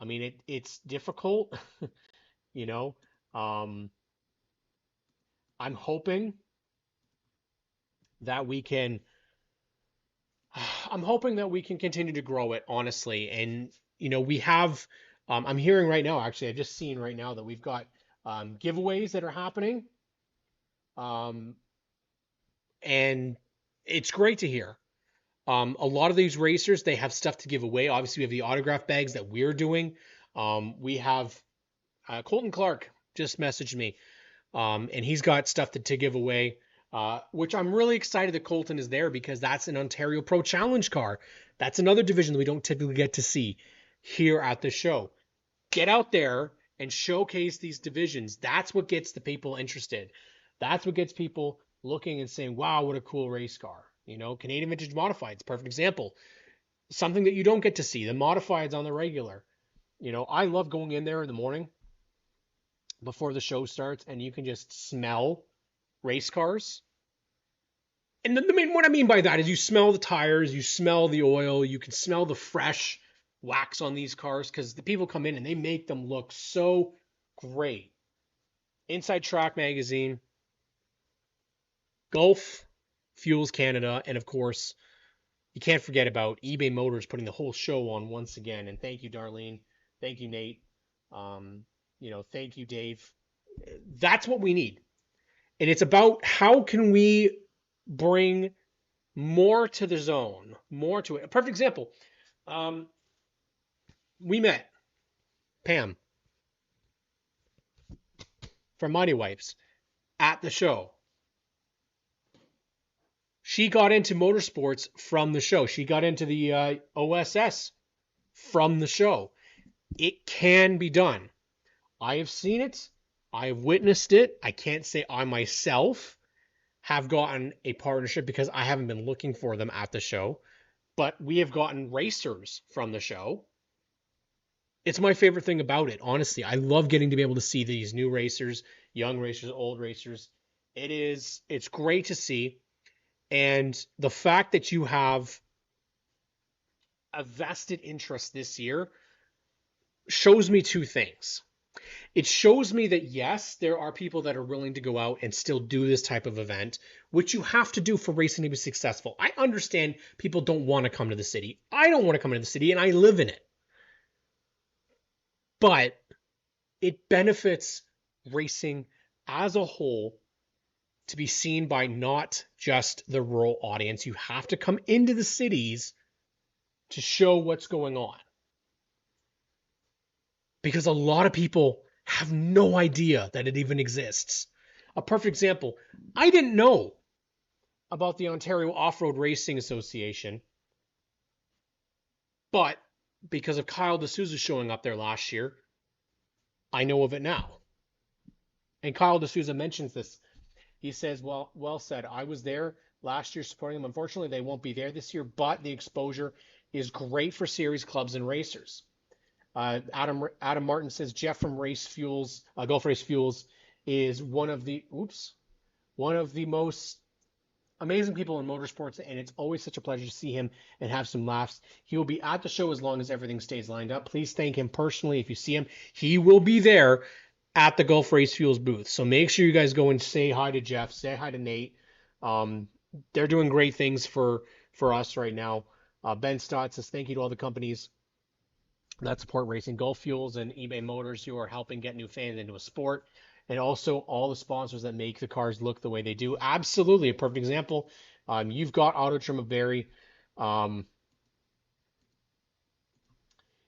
I mean, it's difficult, you know. I'm hoping that we can continue to grow it, honestly. And, you know, we have, I'm hearing right now, actually, I've just seen right now that we've got giveaways that are happening. And it's great to hear. A lot of these racers, they have stuff to give away. Obviously, we have the autograph bags that we're doing. We have Colton Clark just messaged me, and he's got stuff to give away, which I'm really excited that Colton is there because that's an Ontario Pro Challenge car. That's another division that we don't typically get to see here at the show. Get out there and showcase these divisions. That's what gets the people interested. That's what gets people looking and saying, wow, what a cool race car. You know, Canadian Vintage Modifieds, perfect example. Something that you don't get to see, the modifieds on the regular. You know, I love going in there in the morning before the show starts and you can just smell race cars. And what I mean by that is you smell the tires, you smell the oil, you can smell the fresh wax on these cars because the people come in and they make them look so great. Inside Track Magazine, Gulf Fuels Canada, and of course, you can't forget about eBay Motors putting the whole show on once again. And thank you, Darlene. Thank you, Nate. Um, thank you, Dave. That's what we need. And it's about how can we bring more to the zone, more to it. A perfect example. Um, we met Pam from Mighty Wipes at the show. She got into motorsports from the show. She got into the OSS from the show. It can be done. I have seen it. I have witnessed it. I can't say I myself have gotten a partnership because I haven't been looking for them at the show, but we have gotten racers from the show. It's my favorite thing about it, honestly. I love getting to be able to see these new racers, young racers, old racers. It's great to see. And the fact that you have a vested interest this year shows me two things. It shows me that yes, there are people that are willing to go out and still do this type of event, which you have to do for racing to be successful. I understand people don't want to come to the city. I don't want to come into the city, and I live in it. But it benefits racing as a whole to be seen by not just the rural audience. You have to come into the cities to show what's going on. Because a lot of people have no idea that it even exists. A perfect example, I didn't know about the Ontario Off-Road Racing Association, but because of Kyle D'Souza showing up there last year, I know of it now. And Kyle D'Souza mentions this. He says, well said. I was there last year supporting them. Unfortunately, they won't be there this year, but the exposure is great for series clubs and racers. Adam Martin says Jeff from Race Fuels, Gulf Race Fuels, is one of the most amazing people in motorsports, and it's always such a pleasure to see him and have some laughs. He will be at the show as long as everything stays lined up. Please thank him personally if you see him. He will be there at the Gulf Race Fuels booth. So make sure you guys go and say hi to Jeff, say hi to Nate. They're doing great things for us right now. Ben Stott says thank you to all the companies that support racing, Gulf Fuels and eBay Motors, who are helping get new fans into a sport, and also all the sponsors that make the cars look the way they do. Absolutely, a perfect example. You've got Auto Trim of Barrie.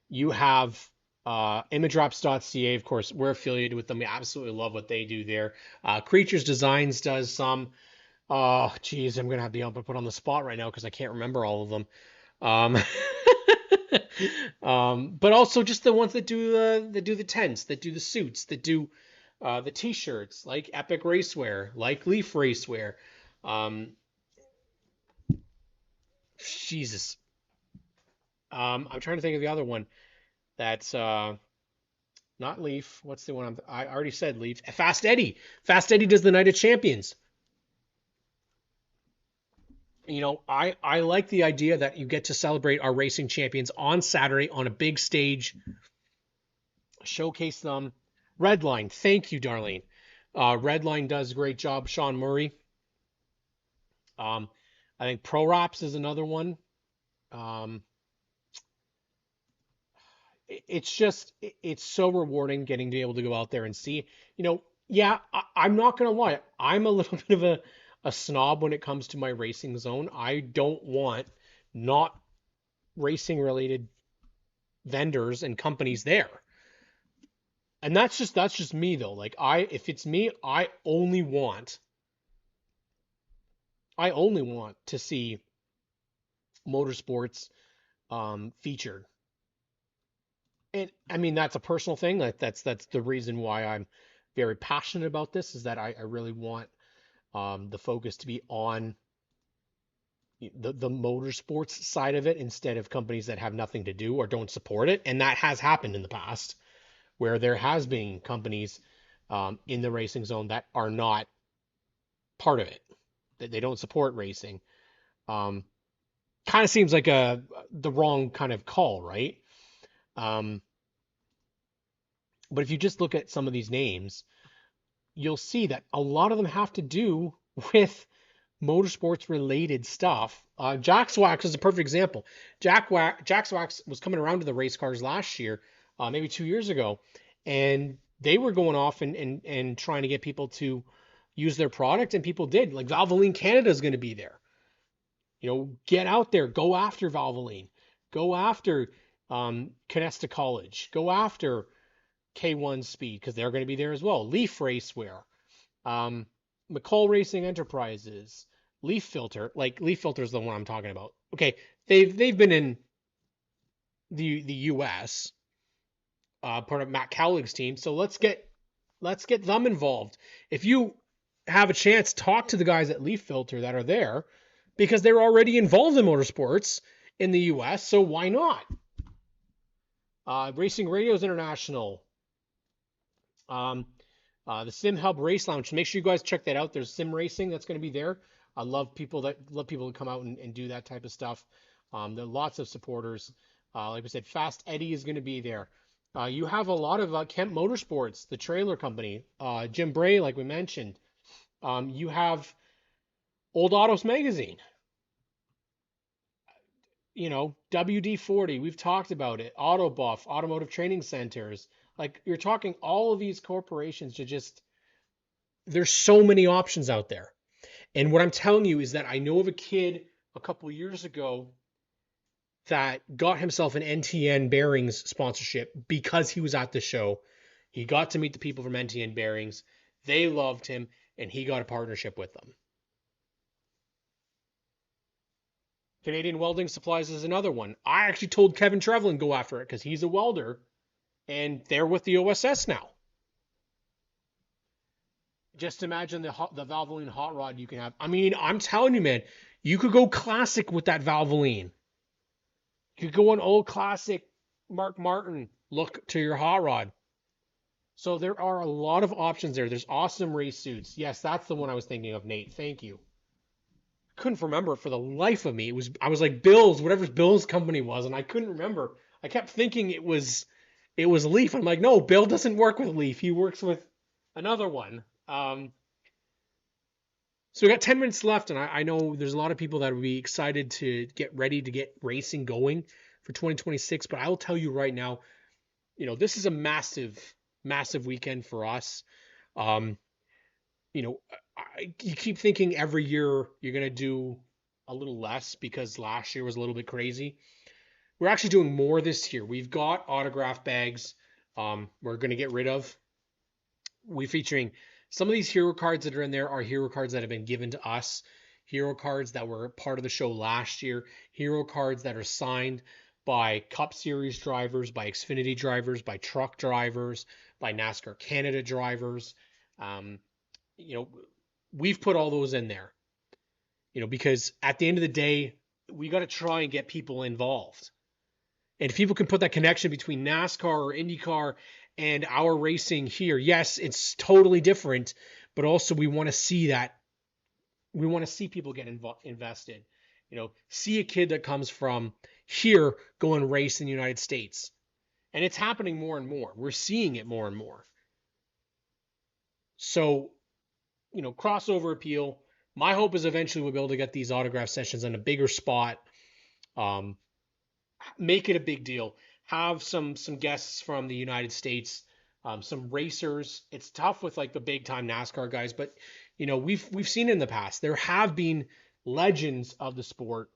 You have ImageWraps.ca. Of course, we're affiliated with them. We absolutely love what they do there. Creatures Designs does some. Oh, geez, I'm gonna have to be put on the spot right now because I can't remember all of them. Um, but also just the ones that do the tents, that do the suits, that do the t-shirts, like Epic Racewear, like Leaf Racewear. Um, Jesus. I'm trying to think of the other one that's not Leaf. What's the one I already said Leaf. Fast Eddie. Fast Eddie does the Night of Champions. You know, I like the idea that you get to celebrate our racing champions on Saturday on a big stage, showcase them. Redline, thank you, Darlene. Redline does a great job. Sean Murray. I think Pro Wraps is another one. Um, it's so rewarding getting to be able to go out there and see. You know, yeah, I'm not gonna lie. I'm a little bit of a snob when it comes to my racing zone. I don't want not racing related vendors and companies there. And that's just me though. Like if it's me, I only want to see motorsports featured. And I mean, that's a personal thing. That's the reason why I'm very passionate about this, is that I really want the focus to be on the motorsports side of it instead of companies that have nothing to do or don't support it. And that has happened in the past where there has been companies in the racing zone that are not part of it, that they don't support racing. Um, Kind of seems like the wrong kind of call, right? Um, but if you just look at some of these names, you'll see that a lot of them have to do with motorsports related stuff. Jack Swax is a perfect example. Jack Swax was coming around to the race cars last year, maybe 2 years ago, and they were going off and trying to get people to use their product, and people did. Like Valvoline Canada is going to be there. Get out there, go after Valvoline, go after Canesta College, go after K1 Speed because they're going to be there as well. Leaf Racewear, um, McCall Racing Enterprises, Leaf Filter. Like Leaf Filter is the one I'm talking about. Okay, they've been in the U.S. Part of Matt Cowling's team, so let's get them involved. If you have a chance, talk to the guys at Leaf Filter that are there because they're already involved in motorsports in the U.S. So why not? Racing Radios International, um, the Sim Hub Race Lounge. Make sure you guys check that out. There's sim racing that's going to be there. I love people to come out and do that type of stuff. There are lots of supporters. Like I said, Fast Eddie is going to be there. You have a lot of Kemp Motorsports, the trailer company. Jim Bray, like we mentioned. You have Old Autos Magazine. WD-40. We've talked about it. Autobuff, Automotive Training Centers. Like you're talking all of these corporations to just. There's so many options out there. And what I'm telling you is that I know of a kid a couple of years ago that got himself an NTN Bearings sponsorship because he was at the show. He got to meet the people from NTN Bearings. They loved him, and he got a partnership with them. Canadian Welding Supplies is another one. I actually told Kevin Trevlin go after it because he's a welder, and they're with the OSS now. Just imagine the Valvoline hot rod you can have. I mean, I'm telling you, man, you could go classic with that Valvoline. You could go an old classic Mark Martin look to your hot rod. So there are a lot of options there. There's awesome race suits. Yes, that's the one I was thinking of, Nate. Thank you. Couldn't remember it for the life of me. I was like Bill's, whatever Bill's company was, and I couldn't remember. I kept thinking it was Leaf. I'm like, no, Bill doesn't work with Leaf. He works with another one. So we got 10 minutes left, and I know there's a lot of people that would be excited to get ready to get racing going for 2026. But I will tell you right now, this is a massive, massive weekend for us. Um, you keep thinking every year you're going to do a little less because last year was a little bit crazy. We're actually doing more this year. We've got autograph bags we're going to get rid of. We're featuring some of these hero cards that are in there are hero cards that have been given to us, hero cards that were part of the show last year, hero cards that are signed by Cup Series drivers, by Xfinity drivers, by truck drivers, by NASCAR Canada drivers. Um, you know, we've put all those in there, because at the end of the day, we got to try and get people involved. And if people can put that connection between NASCAR or IndyCar and our racing here, yes, it's totally different, but also we want to see that. We want to see people get invested. See a kid that comes from here go and race in the United States. And it's happening more and more. We're seeing it more and more. So, crossover appeal. My hope is eventually we'll be able to get these autograph sessions in a bigger spot. Um, make it a big deal. Have some guests from the United States, some racers. It's tough with like the big time NASCAR guys, but we've seen in the past there have been legends of the sport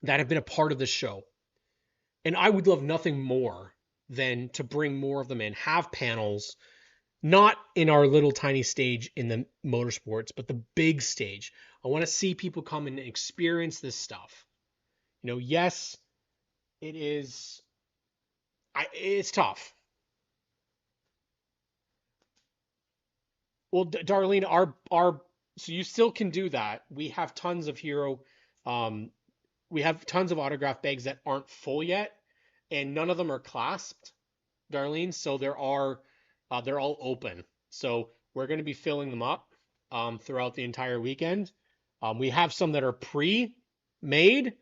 that have been a part of the show, and I would love nothing more than to bring more of them in, have panels, not in our little tiny stage in the motorsports, but the big stage. I want to see people come and experience this stuff. Yes, it is it's tough. Well, Darlene, our so you still can do that. We have tons of hero, um, we have tons of autograph bags that aren't full yet, and none of them are clasped, Darlene. So they're all open. So we're going to be filling them up throughout the entire weekend. We have some that are pre-made,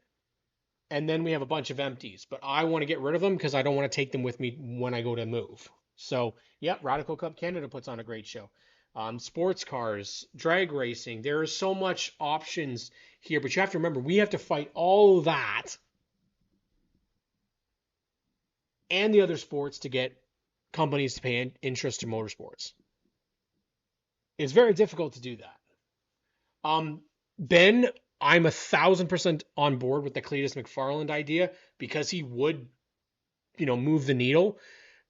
and then we have a bunch of empties. But I want to get rid of them because I don't want to take them with me when I go to move. So, yeah, Radical Cup Canada puts on a great show. Sports cars, drag racing. There is so much options here, but you have to remember we have to fight all that and the other sports to get companies to pay interest to motorsports. It's very difficult to do that. Um, Ben, I'm 1,000% on board with the Cletus McFarland idea because he would, move the needle.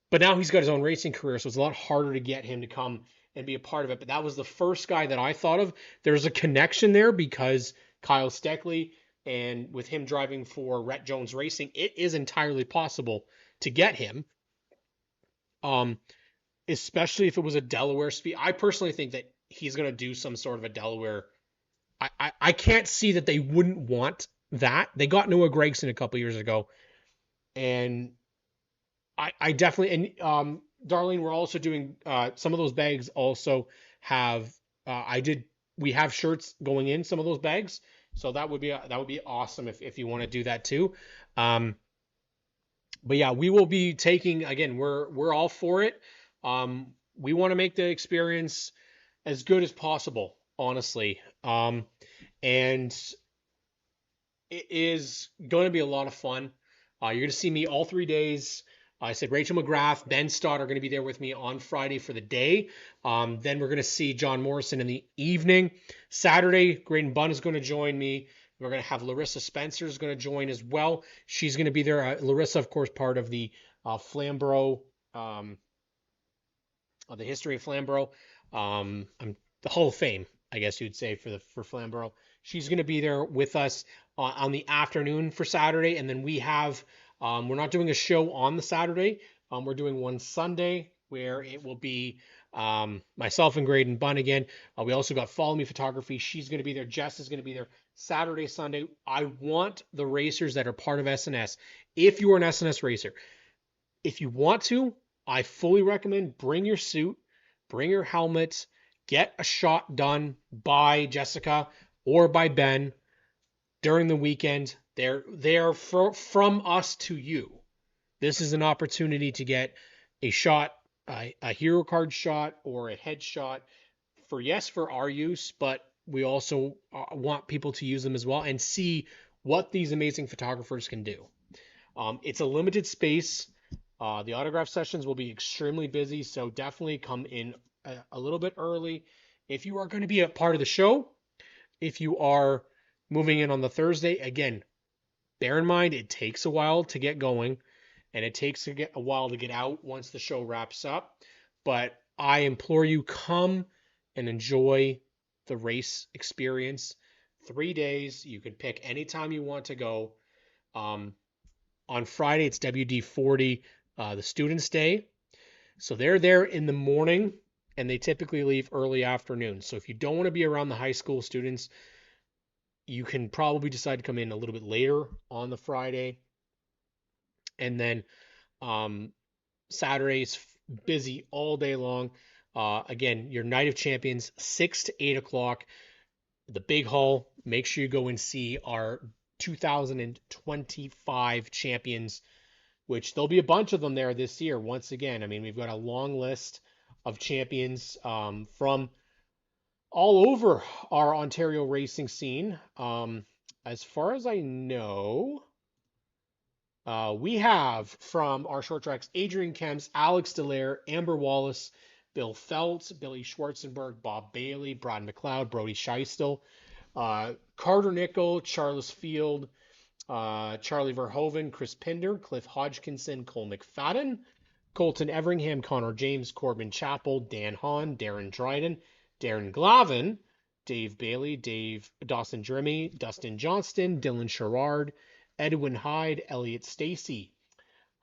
But now he's got his own racing career, so it's a lot harder to get him to come and be a part of it. But that was the first guy that I thought of. There's a connection there because Kyle Steckley and with him driving for Rhett Jones Racing, it is entirely possible to get him. Um, Especially if it was a Delaware speed. I personally think that he's going to do some sort of a Delaware. I can't see that they wouldn't want that. They got Noah Gragson a couple years ago, and I definitely Darlene, we're also doing some of those bags also have I did we have shirts going in some of those bags, so that would be awesome if you want to do that too. Um, but yeah, we will be taking again. We're all for it. We want to make the experience as good as possible, honestly. And it is going to be a lot of fun. You're going to see me all 3 days. I said Rachel McGrath, Ben Stott are going to be there with me on Friday for the day. Then we're going to see John Morrison in the evening. Saturday, Graydon Bunn is going to join me. We're going to have Larissa Spencer is going to join as well. She's going to be there. Larissa, of course, part of the Flamborough, the history of Flamborough, the Hall of Fame, I guess you'd say for Flamborough. She's going to be there with us on the afternoon for Saturday, and then we have we're not doing a show on the Saturday. We're doing one Sunday where it will be myself and Graydon Bunn again. We also got Follow Me Photography. She's going to be there. Jess is going to be there Saturday, Sunday. I want the racers that are part of SNS. If you are an SNS racer, if you want to, I fully recommend bring your suit, bring your helmet, get a shot done by Jessica or by Ben during the weekend. They're from us to you. This is an opportunity to get a shot, a hero card shot or a headshot for our use, but we also want people to use them as well and see what these amazing photographers can do. It's a limited space. The autograph sessions will be extremely busy, so definitely come in a little bit early. If you are going to be a part of the show, if you are moving in on the Thursday, again, bear in mind it takes a while to get going and it takes a while to get out once the show wraps up. But I implore you, come and enjoy the race experience. 3 days, you can pick any time you want to go. On Friday, it's WD-40, the Students' Day. So they're there in the morning and they typically leave early afternoon. So if you don't want to be around the high school students, you can probably decide to come in a little bit later on the Friday. And then Saturday's busy all day long. Again, your Night of Champions, 6 to 8 o'clock, the big hall. Make sure you go and see our 2025 champions, which there'll be a bunch of them there this year. Once again, I mean, we've got a long list of champions from all over our Ontario racing scene. As far as I know, we have from our short tracks Adrian Kemps, Alex Delaire, Amber Wallace, Bill Felt, Billy Schwarzenberg, Bob Bailey, Brad McLeod, Brody Scheistel, Carter Nickel, Charles Field, Charlie Verhoeven, Chris Pinder, Cliff Hodgkinson, Cole McFadden, Colton Everingham, Connor James, Corbin Chappell, Dan Hahn, Darren Dryden, Darren Glavin, Dave Bailey, Dawson Jeremy, Dustin Johnston, Dylan Sherrard, Edwin Hyde, Elliot Stacy,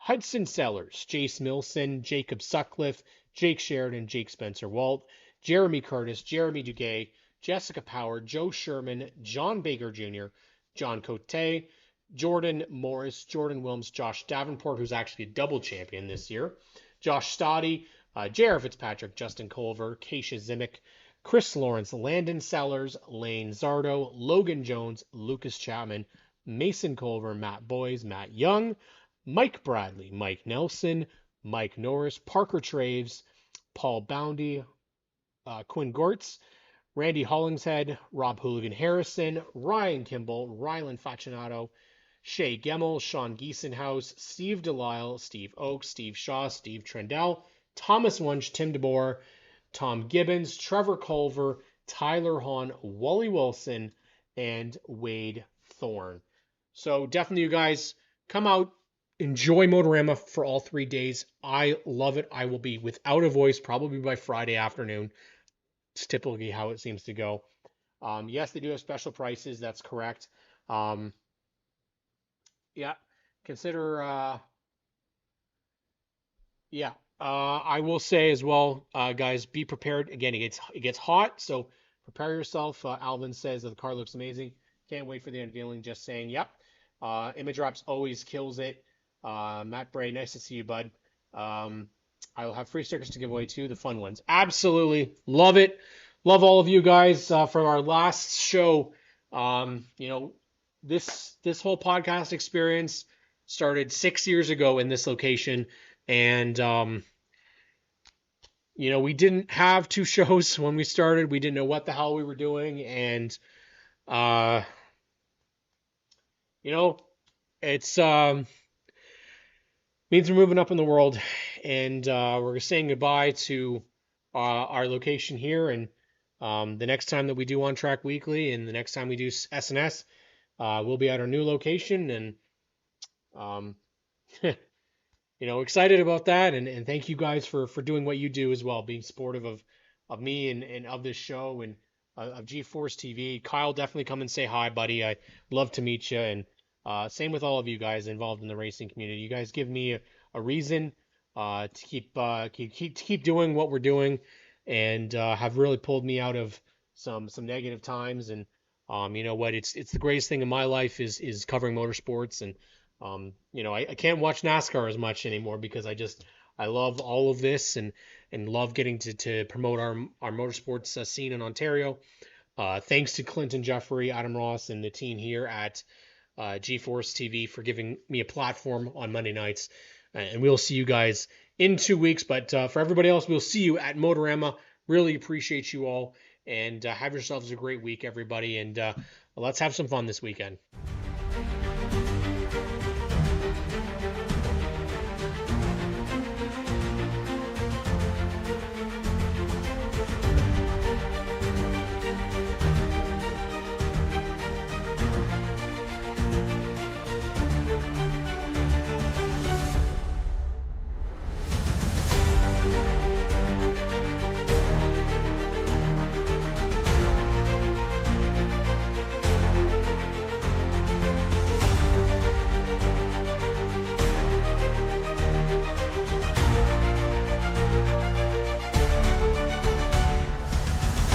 Hudson Sellers, Jace Milson, Jacob Sutcliffe, Jake Sheridan, Jake Spencer Walt, Jeremy Curtis, Jeremy Duguay, Jessica Power, Joe Sherman, John Baker Jr., John Cote, Jordan Morris, Jordan Wilms, Josh Davenport, who's actually a double champion this year, Josh Stoddy, J.R. Fitzpatrick, Justin Culver, Keisha Zimick, Chris Lawrence, Landon Sellers, Lane Zardo, Logan Jones, Lucas Chapman, Mason Culver, Matt Boys, Matt Young, Mike Bradley, Mike Nelson, Mike Norris, Parker Traves, Paul Boundy, Quinn Gortz, Randy Hollingshead, Rob Hooligan Harrison, Ryan Kimball, Rylan Facinato, Shay Gemmel, Sean Giesenhaus, Steve Delisle, Steve Oakes, Steve Shaw, Steve Trendell, Thomas Wunsch, Tim DeBoer, Tom Gibbons, Trevor Culver, Tyler Hahn, Wally Wilson, and Wade Thorne. So definitely, you guys come out, enjoy Motorama for all 3 days. I love it. I will be without a voice probably by Friday afternoon. It's typically how it seems to go. Yes, they do have special prices. That's correct. Um, yeah, consider. Yeah, I will say as well, guys, be prepared. Again, it gets hot, so prepare yourself. Alvin says that the car looks amazing. Can't wait for the unveiling. Just saying, yep. Image Wraps always kills it. Matt Bray, nice to see you, bud. Um, I will have free stickers to give away too, the fun ones. Absolutely love it. Love all of you guys for our last show. You know, this whole podcast experience started 6 years ago in this location, and you know, we didn't have two shows when we started. We didn't know what the hell we were doing, and uh, you know, it's means we're moving up in the world, and we're saying goodbye to our location here. And the next time that we do ONTrack Weekly, and the next time we do SNS, we'll be at our new location, and um, you know, excited about that. And thank you guys for doing what you do as well, being supportive of me and of this show and of G-Force TV. Kyle, definitely come and say hi, buddy. I love to meet you. And same with all of you guys involved in the racing community. You guys give me a reason to keep doing what we're doing, and have really pulled me out of some negative times. And you know what? It's the greatest thing in my life is covering motorsports. And you know, I can't watch NASCAR as much anymore because I love all of this, and love getting to promote our motorsports scene in Ontario. Thanks to Clinton Jeffrey, Adam Ross, and the team here at G-Force TV for giving me a platform on Monday nights. And we'll see you guys in 2 weeks. But for everybody else, we'll see you at Motorama. Really appreciate you all. And have yourselves a great week, everybody. And let's have some fun this weekend.